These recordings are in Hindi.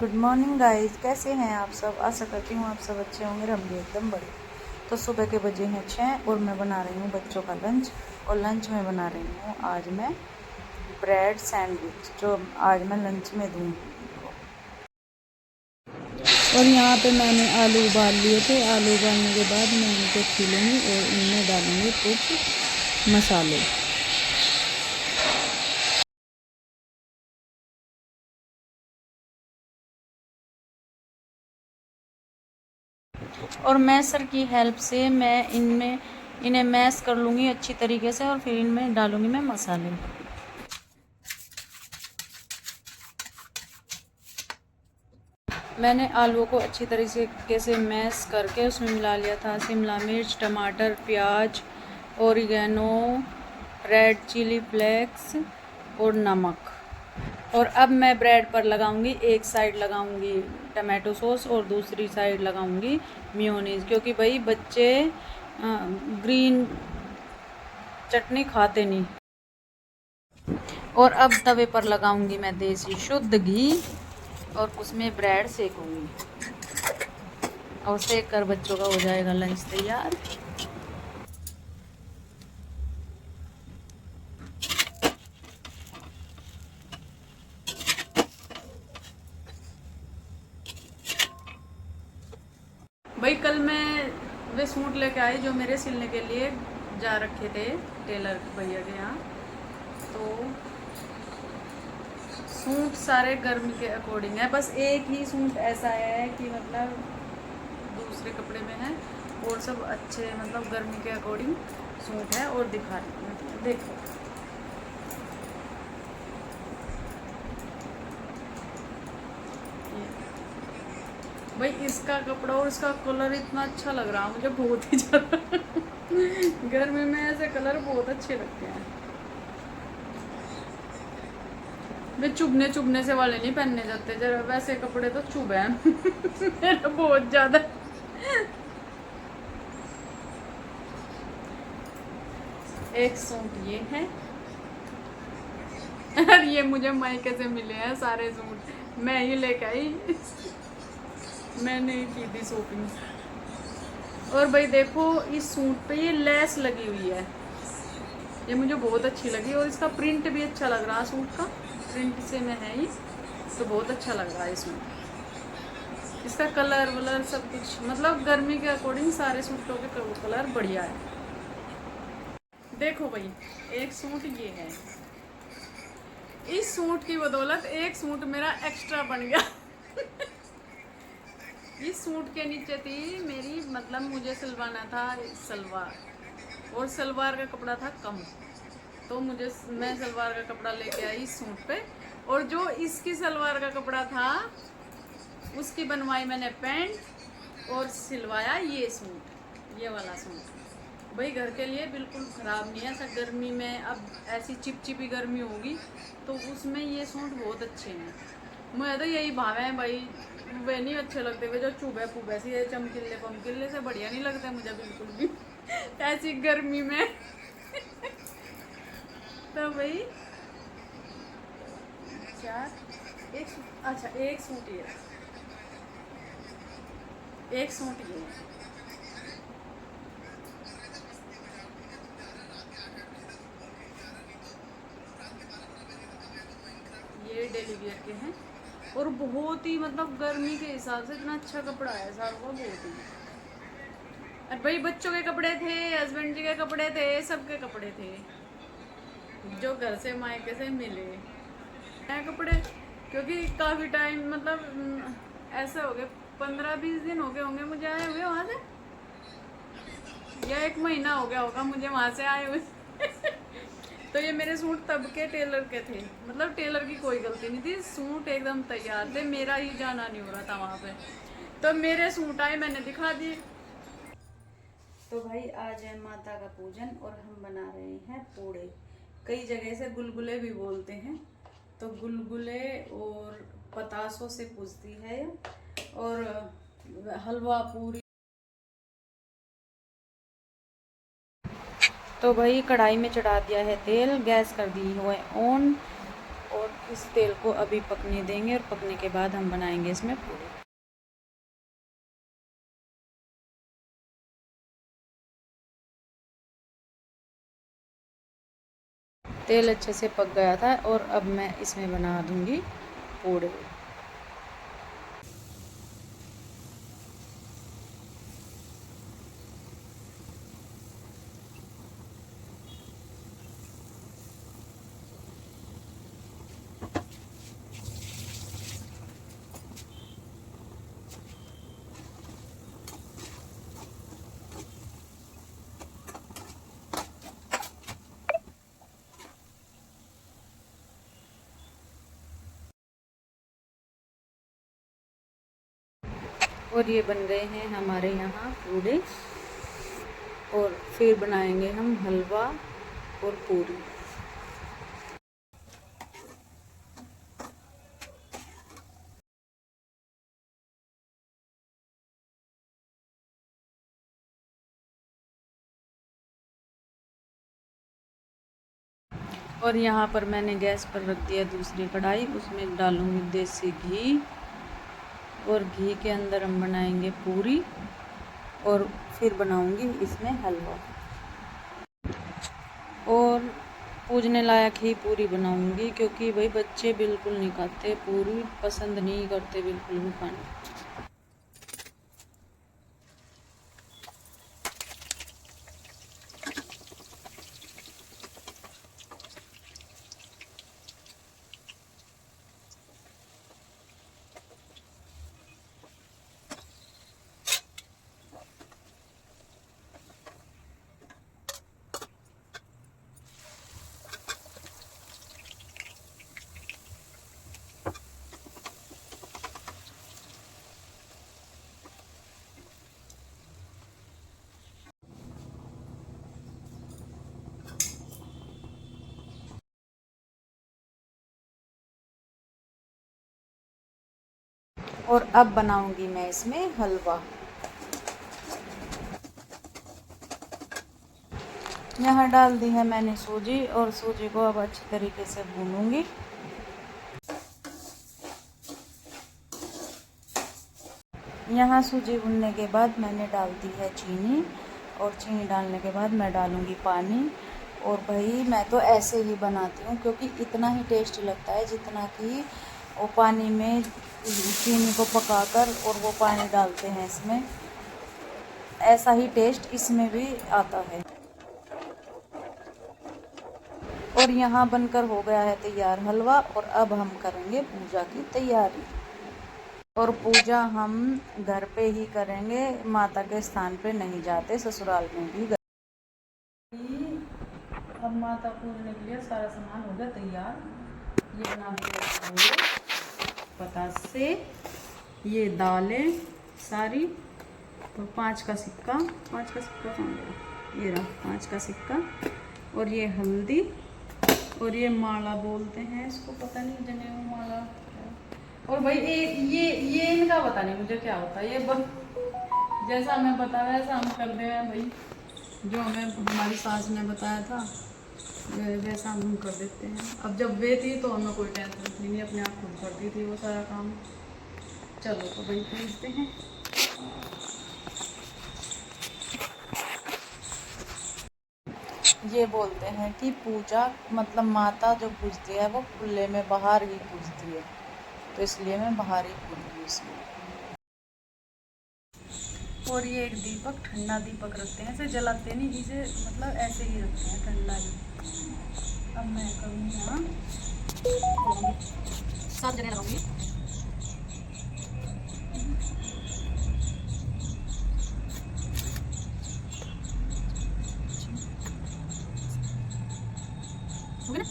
गुड मॉर्निंग गाइस, कैसे हैं आप सब। आशा करती हूँ आप सब अच्छे होंगे, हम भी एकदम बढ़िया। तो सुबह के बजे हैं 6 और मैं बना रही हूँ बच्चों का लंच। और लंच में बना रही हूँ आज मैं ब्रेड सैंडविच, जो आज मैं लंच में दूँगी। और यहाँ पे मैंने आलू उबाल लिए थे। आलू उबालने के बाद मैं इनको छीलूँगी और इनमें डालूँगी कुछ मसाले। और मैशर की हेल्प से मैं इन्हें मैश कर लूँगी अच्छी तरीके से और फिर इनमें डालूँगी मैं मसाले। मैंने आलू को अच्छी तरीके से मैश करके उसमें मिला लिया था शिमला मिर्च, टमाटर, प्याज, ओरिगेनो, रेड चिली फ्लेक्स और नमक। और अब मैं ब्रेड पर लगाऊंगी, एक साइड लगाऊंगी टमाटो सॉस और दूसरी साइड लगाऊंगी मेयोनीज, क्योंकि भाई बच्चे ग्रीन चटनी खाते नहीं। और अब तवे पर लगाऊंगी मैं देसी शुद्ध घी और उसमें ब्रेड सेकूंगी और सेक कर बच्चों का हो जाएगा लंच तैयार। भाई कल मैं वे सूट लेके आई जो मेरे सिलने के लिए जा रखे थे टेलर भैया के यहाँ। तो सूट सारे गर्मी के अकॉर्डिंग है, बस एक ही सूट ऐसा है कि मतलब दूसरे कपड़े में है और सब अच्छे मतलब गर्मी के अकॉर्डिंग सूट है। और दिखा रही हूँ, देखो भाई इसका कपड़ा और इसका कलर इतना अच्छा लग रहा है मुझे बहुत ही ज़्यादा। गर्मी में ऐसे कलर बहुत अच्छे लगते हैं। वे चुभने से वाले नहीं पहनने जाते, जरा वैसे कपड़े तो चुभ हैं मेरा बहुत ज़्यादा। एक सूट ये है और ये मुझे मायके से मिले हैं सारे सूट, मैं ही लेके आई। मैंने की थी शॉपिंग। और भाई देखो इस सूट पे ये लेस लगी हुई है, ये मुझे बहुत अच्छी लगी। और इसका प्रिंट भी अच्छा लग रहा है, सूट का प्रिंट से में है ये, तो बहुत अच्छा लग रहा है इसमें। इसका कलर वलर सब कुछ मतलब गर्मी के अकॉर्डिंग सारे सूटों के कलर बढ़िया है। देखो भाई एक सूट ये है, इस सूट की बदौलत एक सूट मेरा एक्स्ट्रा बन गया। इस सूट के नीचे थी मेरी मतलब मुझे सिलवाना था सलवार, और सलवार का कपड़ा था कम, तो मैं सलवार का कपड़ा लेके आई इस सूट पे। और जो इसकी सलवार का कपड़ा था उसकी बनवाई मैंने पैंट और सिलवाया ये सूट, ये वाला सूट। भाई घर के लिए बिल्कुल ख़राब नहीं है ऐसा गर्मी में, अब ऐसी चिपचिपी गर्मी होगी तो उसमें ये सूट बहुत अच्छे हैं। मुझे तो यही भावे हैं भाई, वे नहीं अच्छे लगते वे जो चुभे पुबे से, ये चमकीले पमकीले से बढ़िया नहीं लगते मुझे बिल्कुल भी ऐसी गर्मी में। तो भाई चार एक अच्छा एक सूट ये, एक सूट ये डेली वियर के हैं। और बहुत ही मतलब गर्मी के हिसाब से इतना अच्छा कपड़ा है सारों का, बहुत ही। और भाई बच्चों के कपड़े थे, हस्बैंड जी के कपड़े थे, सबके कपड़े थे जो घर से मायके से मिले नए कपड़े। क्योंकि काफ़ी टाइम मतलब ऐसे हो गए 15-20 दिन हो गए होंगे मुझे आए हुए वहाँ से, या 1 महीना हो गया होगा मुझे वहाँ से आए हुए। तो ये मेरे सूट तब के टेलर के थे, मतलब टेलर की कोई गलती नहीं थी, सूट एकदम तैयार थे, मेरा ही जाना नहीं हो रहा था वहाँ पे। तो मेरे सूट आए मैंने दिखा दिए। तो भाई आज है माता का पूजन और हम बना रहे हैं पूड़े, कई जगह से गुलगुले भी बोलते हैं। तो गुलगुले और पतासों से पूजती है, और हलवा पूरी। तो भाई कढ़ाई में चढ़ा दिया है तेल, गैस कर दी हुए ऑन। और इस तेल को अभी पकने देंगे और पकने के बाद हम बनाएंगे इसमें पूरी। तेल अच्छे से पक गया था और अब मैं इसमें बना दूंगी पूड़े। और ये बन गए हैं हमारे यहाँ पूड़े। और फिर बनाएंगे हम हलवा और पूरी। और यहाँ पर मैंने गैस पर रख दिया दूसरी कढ़ाई, उसमें डालूंगी देसी घी। और घी के अंदर हम बनाएंगे पूरी और फिर बनाऊंगी इसमें हलवा। और पूजने लायक ही पूरी बनाऊंगी, क्योंकि भाई बच्चे बिल्कुल नहीं खाते, पूरी पसंद नहीं करते बिल्कुल भी खाना। और अब बनाऊंगी मैं इसमें हलवा। यहाँ डाल दी है मैंने सूजी, और सूजी को अब अच्छी तरीके से भूनूंगी। यहाँ सूजी भूनने के बाद मैंने डाल दी है चीनी, और चीनी डालने के बाद मैं डालूंगी पानी। और भाई मैं तो ऐसे ही बनाती हूँ, क्योंकि इतना ही टेस्टी लगता है जितना कि वो पानी में चीनी को पकाकर और वो पानी डालते हैं इसमें, ऐसा ही टेस्ट इसमें भी आता है। और यहाँ बनकर हो गया है तैयार हलवा, और अब हम करेंगे पूजा की तैयारी। और पूजा हम घर पे ही करेंगे, माता के स्थान पे नहीं जाते, ससुराल में भी। अब माता पूजने के लिए सारा सामान हो गया तैयार। ये बना दिया पतासे, ये दालें सारी, तो 5 का सिक्का, 5 का सिक्का कहाँ गया, ये रहा 5 का सिक्का। और ये हल्दी, और ये माला बोलते हैं इसको, पता नहीं जनेऊ माला। और भाई ये इनका पता नहीं मुझे क्या होता है, ये जैसा हमें पता वैसा हम कर दे हैं भाई, जो हमें हमारी सास ने बताया था वैसा हम कर देते हैं। अब जब वे थी तो हमें कोई टेंशन थी नहीं, अपने आप खुद करती थी वो सारा काम। चलो तो भाई पूछते हैं। ये बोलते हैं कि पूजा मतलब माता जो पूजती है वो खुले में बाहर ही पूजती है, तो इसलिए मैं बाहर ही पूज रही हूँ इसमें। और ये एक दीपक, ठंडा दीपक रखते हैं, ऐसे जलाते नहीं, इसे मतलब ऐसे ही रखते हैं ठंडा ही। अब मैं करूँगी यहाँ 7 जगह लगाऊंगी। हो गया ना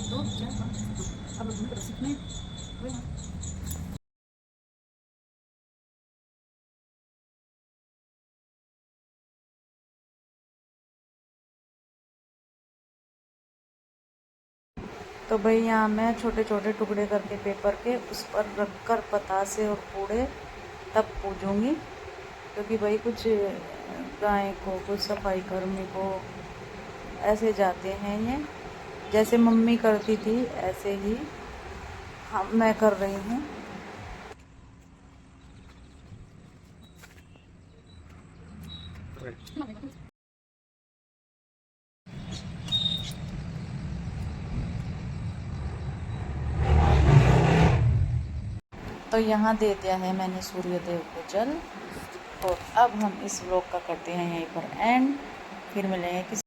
2 4 5। अब घूम कर सीखने तो भाई यहाँ मैं छोटे छोटे टुकड़े करके पेपर के उस पर रखकर पतासे और पूड़े तब पूजूंगी, क्योंकि भाई कुछ गाय को, कुछ सफाई कर्मी को ऐसे जाते हैं ये, जैसे मम्मी करती थी ऐसे ही हाँ मैं कर रही हूँ। तो यहाँ दे दिया है मैंने सूर्य देव को जल। और अब हम इस व्लॉग का करते हैं यहीं पर एंड। फिर मिलेंगे किसी